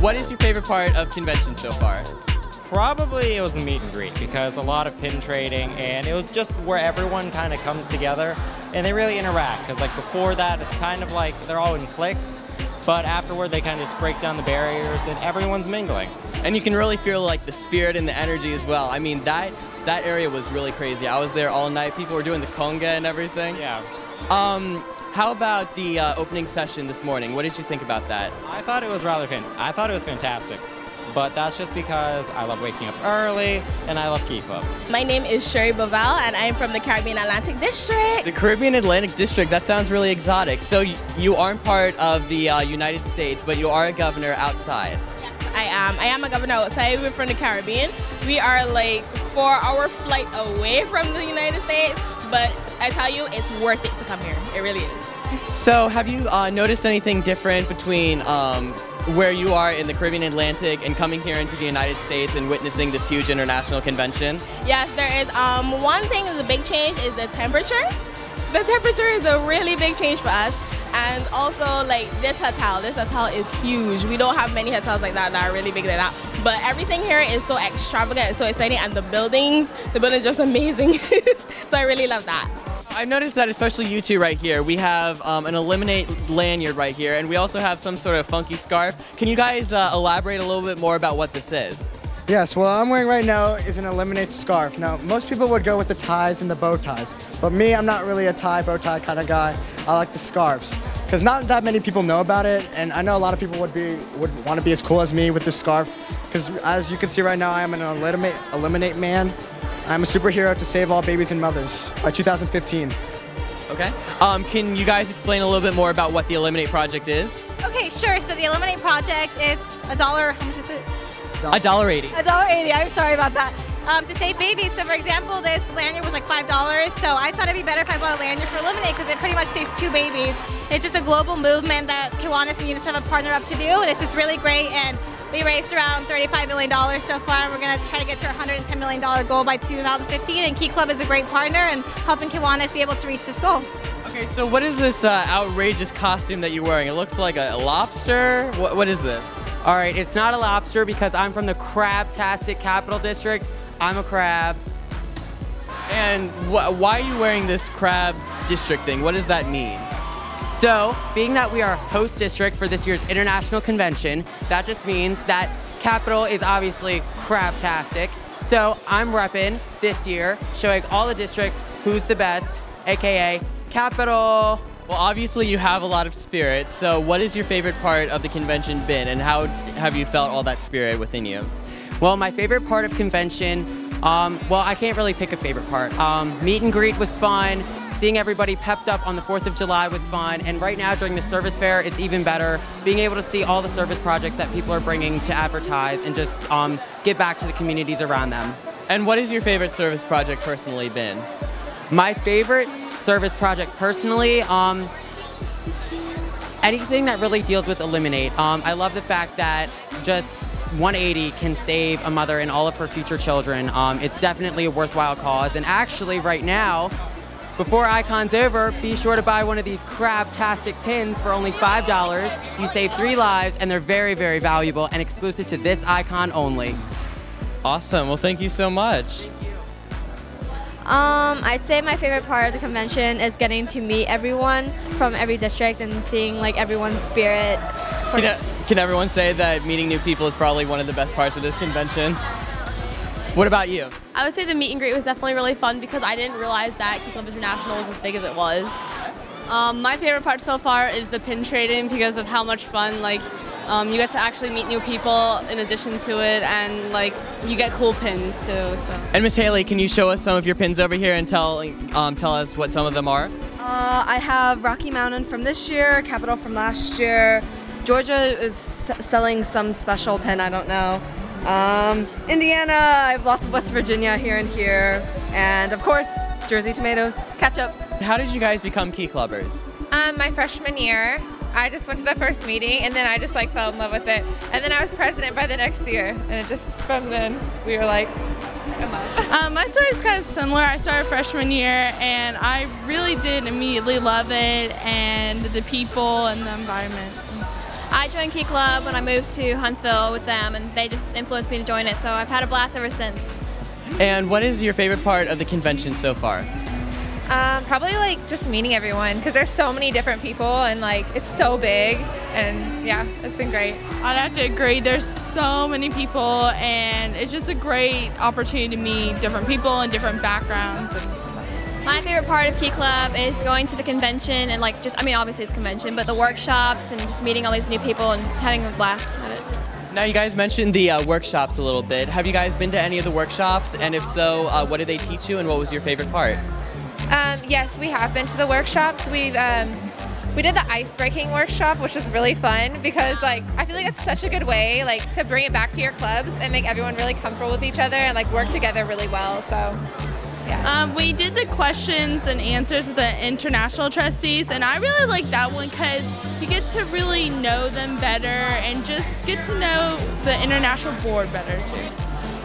What is your favorite part of convention so far? Probably it was the meet and greet because a lot of pin trading, and it was just where everyone kind of comes together and they really interact, because like before that it's kind of like they're all in cliques, but afterward they kind of just break down the barriers and everyone's mingling. And you can really feel like the spirit and the energy as well. I mean, that area was really crazy. I was there all night. People were doing the conga and everything. Yeah. How about the opening session this morning? What did you think about that? I thought it was I thought it was fantastic. But that's just because I love waking up early and I love Key Club. My name is Bevelle and I'm from the Caribbean Atlantic District. The Caribbean Atlantic District, that sounds really exotic. So you aren't part of the United States, but you are a governor outside. Yes, I am. I am a governor outside. We're from the Caribbean. We are like 4-hour flight away from the United States, but I tell you, it's worth it to come here. It really is. So have you noticed anything different between where you are in the Caribbean Atlantic and coming here into the United States and witnessing this huge international convention? Yes, there is. One thing is a big change is the temperature. The temperature is a really big change for us. And also, like, this hotel is huge. We don't have many hotels like that are really big like that. But everything here is so extravagant and so exciting, and the buildings are just amazing. So I really love that. I've noticed that, especially you two right here. We have an Eliminate lanyard right here, and we also have some sort of funky scarf. Can you guys elaborate a little bit more about what this is? Yes, what I'm wearing right now is an Eliminate scarf. Now, most people would go with the ties and the bow ties, but me, I'm not really a tie, bow tie kind of guy. I like the scarves, because not that many people know about it, and I know a lot of people would want to be as cool as me with this scarf, because as you can see right now, I am an Eliminate man. I'm a superhero to save all babies and mothers by 2015. Okay. Can you guys explain a little bit more about what the Eliminate Project is? Okay, sure. So the Eliminate Project, it's $1. How much is it? $1.80. $1.80. I'm sorry about that. To save babies. So for example, this lanyard was like $5. So I thought it'd be better if I bought a lanyard for Eliminate because it pretty much saves 2 babies. It's just a global movement that Kiwanis and UNICEF have partnered up to do, and it's just really great. And we raised around $35 million so far, and we're going to try to get to our $110 million goal by 2015. And Key Club is a great partner in helping Kiwanis be able to reach this goal. Okay, so what is this outrageous costume that you're wearing? It looks like a lobster. What is this? All right, it's not a lobster because I'm from the Crab-tastic Capital District. I'm a crab. And why are you wearing this crab district thing? What does that mean? So, being that we are host district for this year's international convention, that just means that Capital is obviously crab-tastic. So I'm repping this year, showing all the districts who's the best, aka Capital. Well, obviously you have a lot of spirit, so what is your favorite part of the convention been, and how have you felt all that spirit within you? Well, my favorite part of convention, well, I can't really pick a favorite part. Meet and greet was fun. Seeing everybody pepped up on the 4th of July was fun, and right now during the service fair, it's even better. Being able to see all the service projects that people are bringing to advertise and just give back to the communities around them. And what has your favorite service project personally been? My favorite service project personally, anything that really deals with Eliminate. I love the fact that just 180 can save a mother and all of her future children. It's definitely a worthwhile cause, and actually right now, before Icon's over, be sure to buy one of these crab-tastic pins for only $5. You save 3 lives, and they're very, very valuable and exclusive to this icon only. Awesome. Well, thank you so much. I'd say my favorite part of the convention is getting to meet everyone from every district and seeing like everyone's spirit. Can everyone say that meeting new people is probably one of the best parts of this convention? What about you? I would say the meet and greet was definitely really fun because I didn't realize that Key Club International was as big as it was. My favorite part so far is the pin trading because of how much fun you get to actually meet new people in addition to it, and you get cool pins too. So. And Miss Haley, can you show us some of your pins over here and tell us what some of them are? I have Rocky Mountain from this year, Capital from last year. Georgia is selling some special pin, I don't know. Indiana, I have lots of West Virginia here and here. And of course, Jersey tomato ketchup. How did you guys become Key Clubbers? My freshman year, I just went to the first meeting and then I just fell in love with it. And then I was president by the next year. And it just, from then, we were like, come on. My story is kind of similar. I started freshman year and I really did immediately love it, and the people and the environment. I joined Key Club when I moved to Huntsville with them, and they just influenced me to join it, so I've had a blast ever since. And what is your favorite part of the convention so far? Probably like just meeting everyone because there's so many different people and like it's so big, and yeah, it's been great. I'd have to agree. There's so many people and it's just a great opportunity to meet different people and different backgrounds and stuff. My favorite part of Key Club is going to the convention and like just, I mean obviously the convention, but the workshops and just meeting all these new people and having a blast at it. Now you guys mentioned the workshops a little bit. Have you guys been to any of the workshops? And if so, what did they teach you and what was your favorite part? Yes, we have been to the workshops. We did the ice breaking workshop, which was really fun because like I feel like it's such a good way like to bring it back to your clubs and make everyone really comfortable with each other and like work together really well. So yeah. We did the questions and answers with the international trustees, and I really like that one because you get to really know them better and just get to know the international board better too.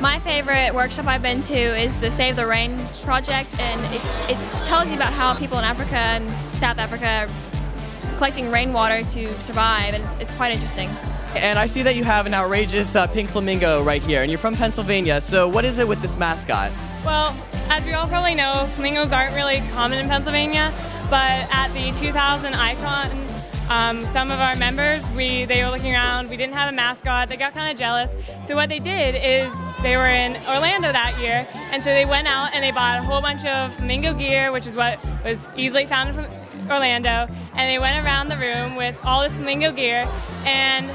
My favorite workshop I've been to is the Save the Rain project, and it tells you about how people in Africa and South Africa are collecting rainwater to survive, and it's quite interesting. And I see that you have an outrageous pink flamingo right here, and you're from Pennsylvania, so what is it with this mascot? Well, as we all probably know, flamingos aren't really common in Pennsylvania, but at the 2000 Icon, some of our members, they were looking around, we didn't have a mascot, they got kind of jealous. So what they did is they were in Orlando that year, and so they went out and they bought a whole bunch of flamingo gear, which is what was easily found in Orlando, and they went around the room with all this flamingo gear, and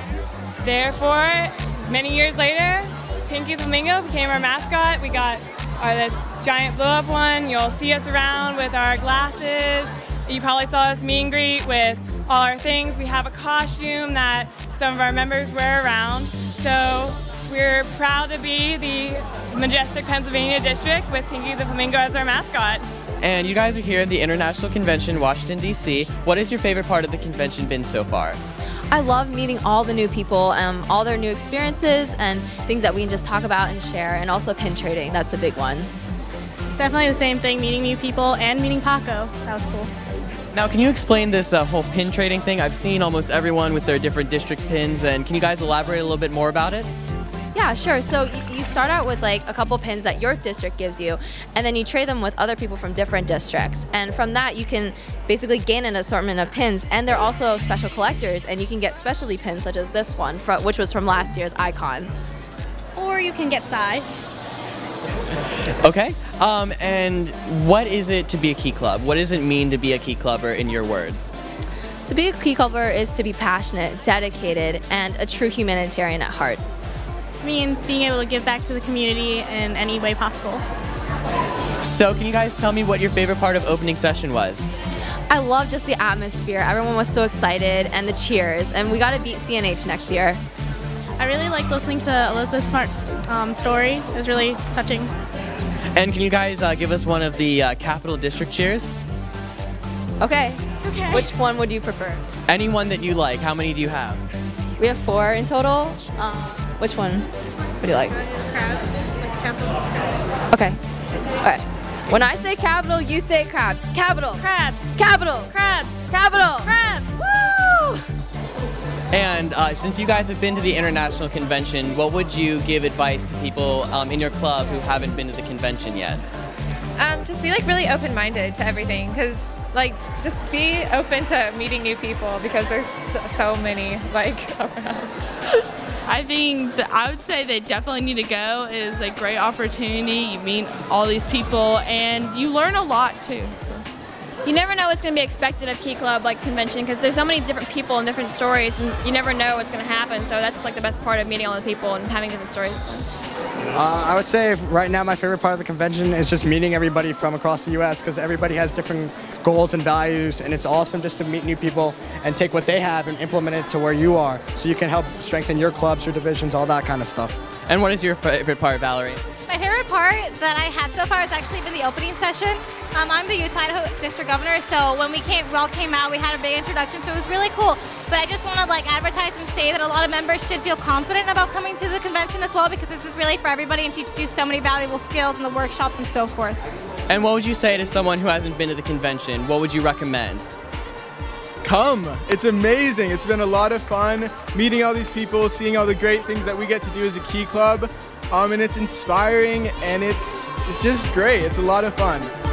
therefore, many years later, Pinky the Flamingo became our mascot. We got this giant blow-up one. You'll see us around with our glasses. You probably saw us meet and greet with all our things. We have a costume that some of our members wear around. So we're proud to be the majestic Pennsylvania district with Pinky the Flamingo as our mascot. And you guys are here at the International Convention, Washington, D.C. What has your favorite part of the convention been so far? I love meeting all the new people, all their new experiences and things that we can just talk about and share, and also pin trading. That's a big one. Definitely the same thing, meeting new people and meeting Paco. That was cool. Now, can you explain this whole pin trading thing? I've seen almost everyone with their different district pins, and can you guys elaborate a little bit more about it? Yeah, sure. So you start out with like a couple pins that your district gives you, and then you trade them with other people from different districts. And from that, you can basically gain an assortment of pins. And they're also special collectors, and you can get specialty pins such as this one, which was from last year's Icon. Or you can get Psy. Okay. And what is it to be a Key Club? What does it mean to be a Key Clubber in your words? To be a Key Clubber is to be passionate, dedicated, and a true humanitarian at heart. Means being able to give back to the community in any way possible. So can you guys tell me what your favorite part of opening session was? I love just the atmosphere. Everyone was so excited, and the cheers, and we got to beat CNH next year. I really liked listening to Elizabeth Smart's story. It was really touching. And can you guys give us one of the Capital District cheers? Okay. Which one would you prefer? Any one that you like. How many do you have? We have 4 in total. Which one? What do you like? Okay. All right. When I say capital, you say crabs. Capital. Crabs. Capital. Crabs. Capital. Crabs. Woo! And since you guys have been to the International Convention, what would you give advice to people in your club who haven't been to the convention yet? Just be like really open-minded to everything, because like just be open to meeting new people because there's so many like around. I think that I would say they definitely need to go. It is a great opportunity. You meet all these people and you learn a lot too. You never know what's going to be expected of Key Club like convention because there's so many different people and different stories, and you never know what's going to happen. So that's like the best part of meeting all the people and having different stories. I would say right now my favorite part of the convention is just meeting everybody from across the U.S. because everybody has different goals and values, and it's awesome just to meet new people and take what they have and implement it to where you are, so you can help strengthen your clubs, your divisions, all that kind of stuff. And what is your favorite part, Valerie? My favorite part that I had so far has actually been the opening session. I'm the Utah District Governor, so when we all came out, we had a big introduction, so it was really cool. But I just want to advertise and say that a lot of members should feel confident about coming to the convention as well, because this is really for everybody and teaches you so many valuable skills in the workshops and so forth. And what would you say to someone who hasn't been to the convention? What would you recommend? come. It's amazing. It's been a lot of fun meeting all these people, seeing all the great things that we get to do as a Key Club. And it's inspiring and it's just great. It's a lot of fun.